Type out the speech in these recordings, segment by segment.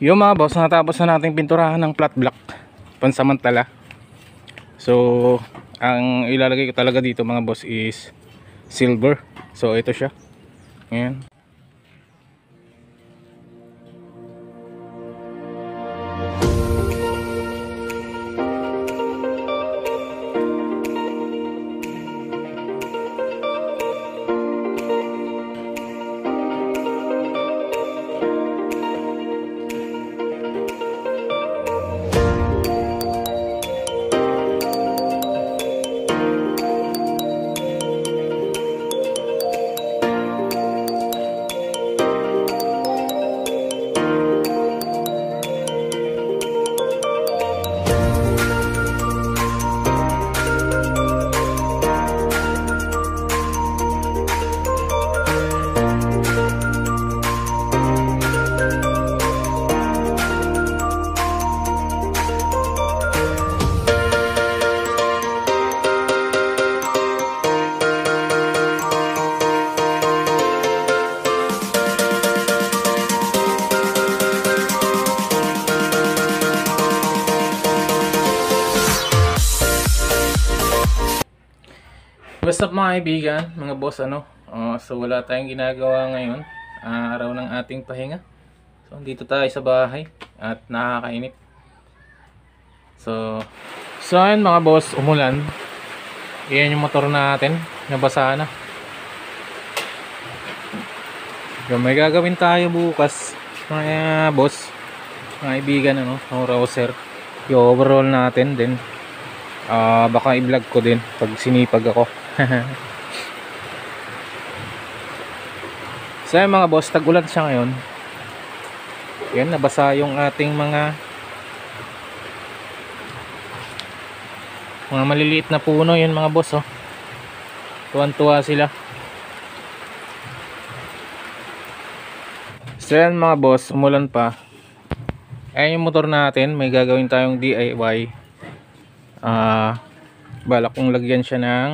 Yung mga boss, natapos na nating pinturahan ng flat black pansamantala. So ang ilalagay ko talaga dito mga boss is silver. So ito siya. Ayan. What's up mga kaibigan, mga boss so wala tayong ginagawa ngayon, araw ng ating pahinga. So dito tayo sa bahay at nakakainit. So ayun mga boss, umulan. Iyan yung motor natin, nabasa na. So, may gagawin tayo bukas mga boss, mga kaibigan ng rouser. Yung overall natin din. Baka i-vlog ko din pag sinipag ako. So yung mga boss, tag-ulan siya ngayon. Yan, nabasa yung ating mga maliliit na puno. Yan mga boss, oh. Tuwan-tuwa sila. So yan mga boss, umulan pa. Ayan yung motor natin, may gagawin tayong DIY. Balak kong lagyan siya ng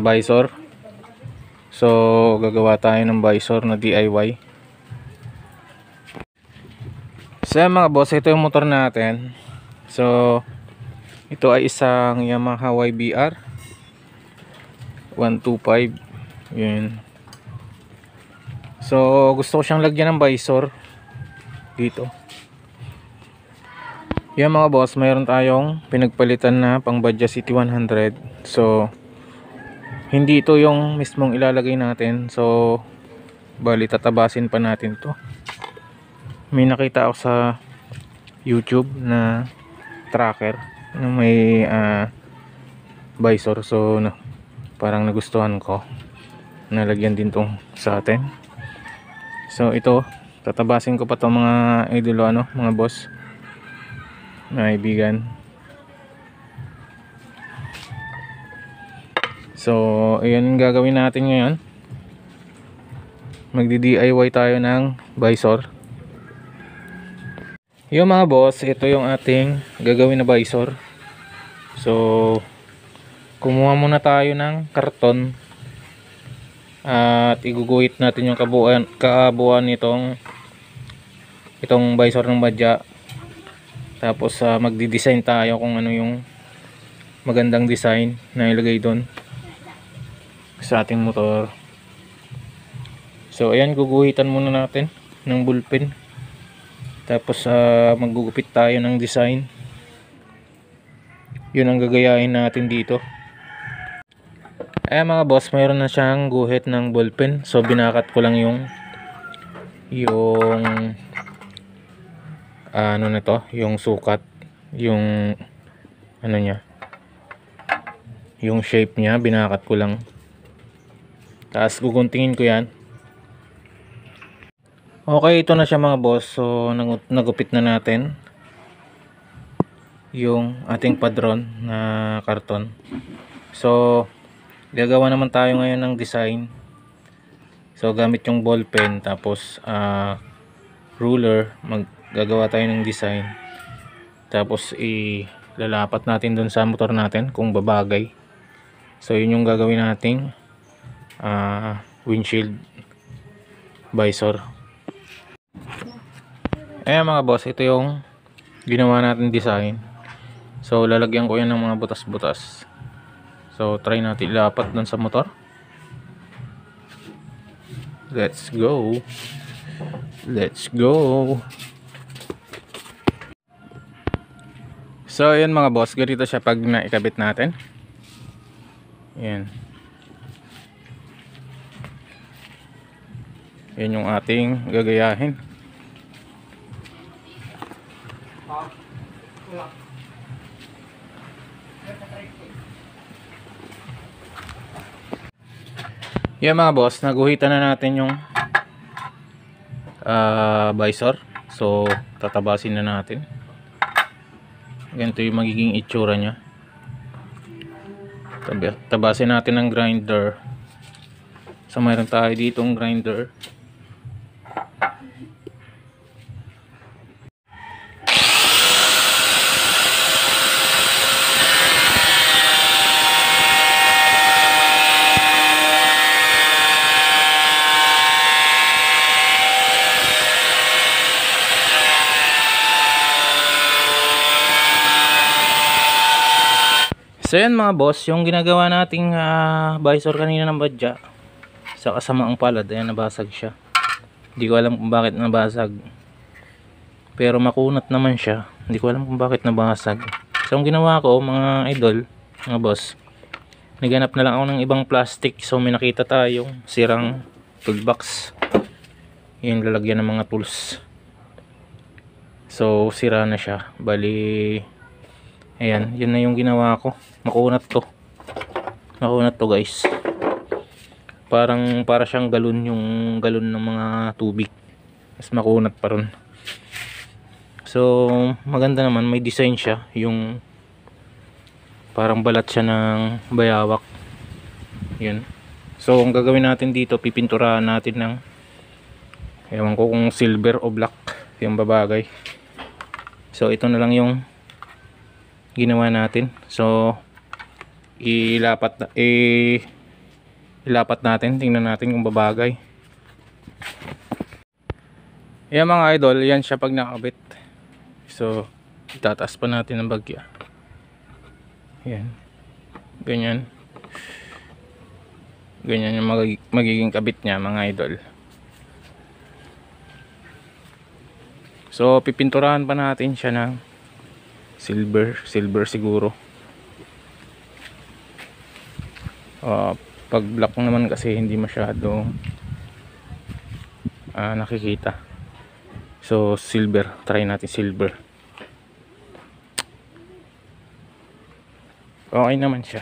visor. So gagawa tayo ng visor na DIY. So yan mga boss, ito yung motor natin. So ito ay isang Yamaha YBR 125. Yun. So gusto ko siyang lagyan ng visor dito. Yan mga boss, mayroon tayong pinagpalitan na pang Badja City 100. So hindi ito yung mismong ilalagay natin. So bali tatabasin pa natin to. May nakita ako sa YouTube na tracker na may visor. So parang nagustuhan ko, nalagyan din tong sa atin. So ito, tatabasin ko pa to mga idolo, mga boss, mga kaibigan. So ayan yung gagawin natin ngayon. Magdi-DIY tayo ng visor. Yung mga boss, ito yung ating gagawin na visor. So kumuha muna tayo ng karton at iguguhit natin yung kaabuan itong visor ng Badja. Tapos magdi-design tayo kung ano yung magandang design na ilagay doon sa ating motor. So ayan, guguhitan muna natin ng ballpen. Tapos maggugupit tayo ng design. Yun ang gagayahin natin dito. Ayan mga boss, mayroon na siyang guhit ng ballpen. So binakat ko lang yung ano na to, yung sukat, yung ano niya, yung shape niya, binakat ko lang. Tapos guguntingin ko yan. Okay, ito na siya mga boss. So nagupit na natin yung ating padron na karton. So gagawa naman tayo ngayon ng design. So gamit yung ball pen, tapos ruler, maggagawa tayo ng design. Tapos ilalapat natin dun sa motor natin kung babagay. So yun yung gagawin nating windshield visor. Ayan mga boss, ito yung ginawa natin design. So lalagyan ko yan ng mga butas-butas. So try natin ilapat dun sa motor. Let's go. Let's go. So ayan mga boss, ganito siya pag naikabit natin. Ayan. Yan yung ating gagayahin. Yan mga boss, naguhitan na natin yung visor. So tatabasin na natin. Ganito yung magiging itsura nya. Tabasin natin ng grinder. So mayroon tayo ditong grinder. So yan mga boss, yung ginagawa nating visor kanina ng badya sa kasamaang palad, ayan, nabasag siya. Hindi ko alam kung bakit nabasag, pero makunat naman siya. Hindi ko alam kung bakit nabasag. So ang ginawa ko mga idol, mga boss, naghanap na lang ako ng ibang plastic. So may nakita tayong sirang toolbox, yung lalagyan ng mga tools. So sira na siya, bali ayan, yun na yung ginawa ko. Makunat to guys. Para siyang galon, yung galon ng mga tubig, mas makunat pa ron. So maganda naman, may design siya, yung parang balat siya ng bayawak. Yun. So ang gagawin natin dito, pipinturahan natin ng, ewan ko kung silver o black yung babagay. So ito na lang yung ginawa natin. So ilapat natin, tingnan natin kung babagay. Yan mga idol, yan siya pag nakabit. So itataas pa natin ng bagya. Yan, ganyan yung magiging kabit nya mga idol. So pipinturahan pa natin siya ng silver siguro. Pag black naman kasi hindi masyado nakikita. So silver, try natin silver. Okay naman siya.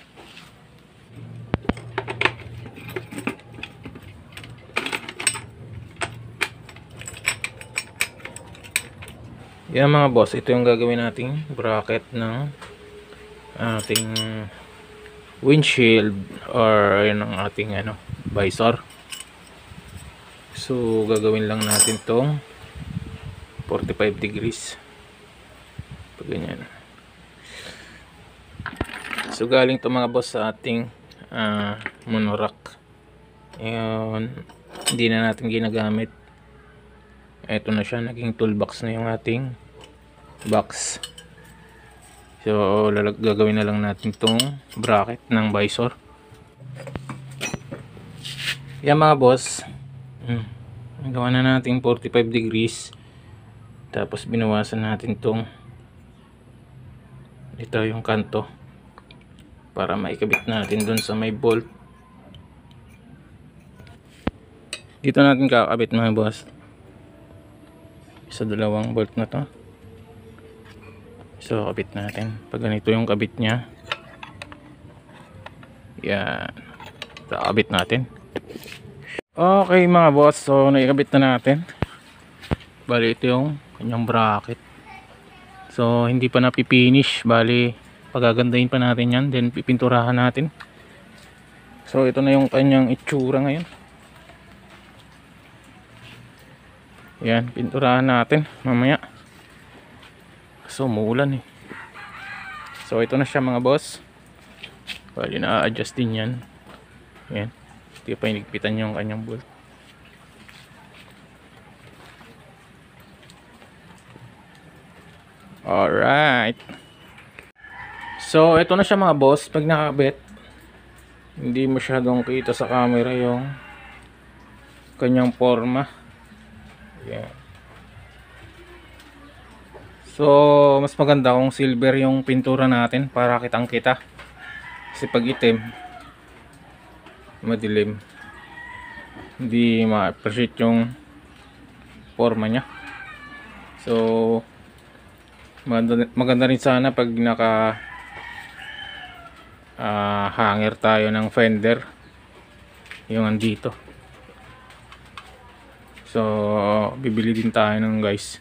Yan mga boss, ito yung gagawin nating bracket ng ating windshield, or yun ang ating visor. So gagawin lang natin tong 45 degrees pag ganyan. So galing to mga boss sa ating monorack. Yun, hindi na natin ginagamit. Ito na siya, naging toolbox na yung ating box. So gagawin na lang natin tong bracket ng visor. Yan mga boss, gawa na natin 45 degrees. Tapos binawasan natin tong, ito yung kanto, para maikabit natin dun sa may bolt. Dito natin kakabit mga boss, sa dalawang bolt na to. So kabit natin pag ganito yung kabit nya. Yan, kakabit natin. Okay mga boss, so naikabit na natin. Bali ito yung kanyang bracket. So hindi pa napipinish, bali pagagandahin pa natin yan, then pipinturahan natin. So ito na yung kanyang itsura ngayon. Yan, pinturahan natin mamaya. So umuulan eh. So ito na siya mga boss. Bali na-adjust din yan. Yan, hindi pa inigpitan yung kanyang bolt. Alright. So, ito na siya mga boss. Pag nakabit, hindi masyadong kita sa camera yung kanyang forma. Yan. So, mas maganda kung silver yung pintura natin para kitang kita. Kasi pag itim, madilim, hindi ma-appreciate yung forma nya. So, maganda rin sana pag naka hanger tayo ng fender yung andito. So, bibili din tayo ng guys.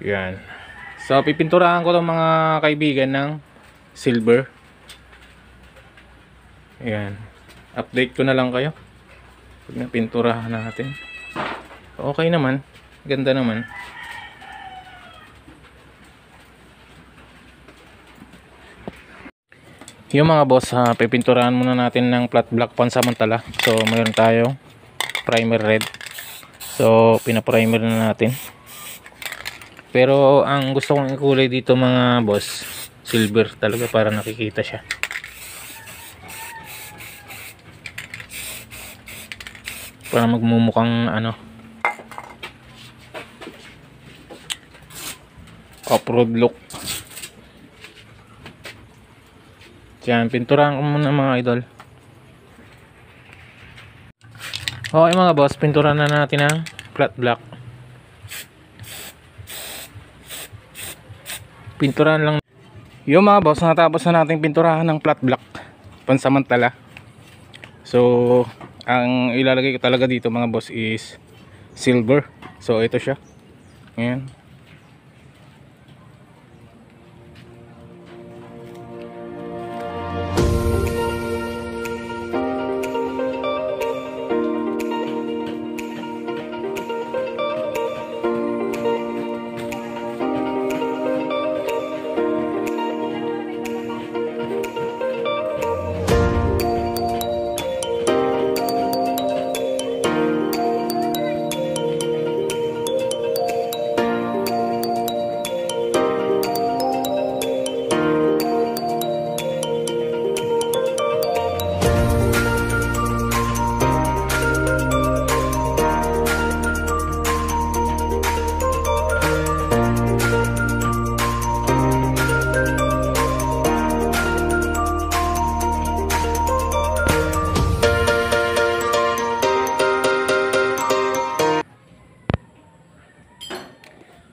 Yan. So, pipinturahan ko ng mga kaibigan ng silver. Yan. Update ko na lang kayo pag napinturahan natin. Okay naman. Ganda naman. Yung mga boss, pipinturahan muna natin ng flat black pansamantala. So, mayroon tayong primer red. So, pinaprimer na natin. Pero, ang gusto kong ikulay dito mga boss, silver talaga para nakikita siya. Para magmumukhang ano, off-road look. Yan, pinturahan ko muna mga idol. Okay mga boss, pinturahan na natin ang flat black. Pinturahan lang. Yung mga boss, natapos na natin pinturahan ng flat black pansamantala. So, ang ilalagay ko talaga dito mga boss is silver. So, ito siya. Ayan.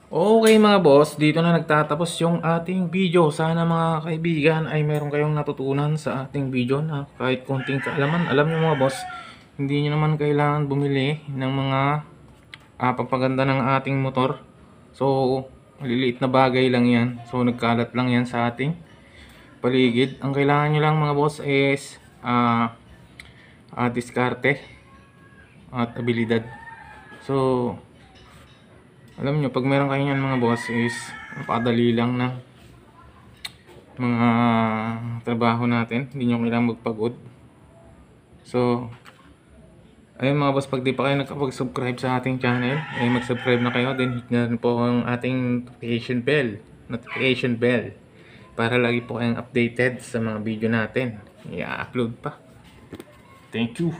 Okay mga boss, dito na nagtatapos yung ating video. Sana mga kaibigan ay meron kayong natutunan sa ating video na kahit konting kaalaman. Alam nyo mga boss, hindi nyo naman kailangan bumili ng mga pampaganda ng ating motor. So, maliliit na bagay lang yan. So, nagkalat lang yan sa ating paligid. Ang kailangan nyo lang mga boss is diskarte at abilidad. So, alam nyo, pag meron kayo yan mga boss is napakadali lang na mga trabaho natin. Hindi nyo kailangan magpagod. So, ayun mga boss, pag di pa kayo nakapag-subscribe sa ating channel, ay mag-subscribe na kayo. Then hit na rin po ang ating notification bell para lagi po kayong updated sa mga video natin. I-upload pa. Thank you.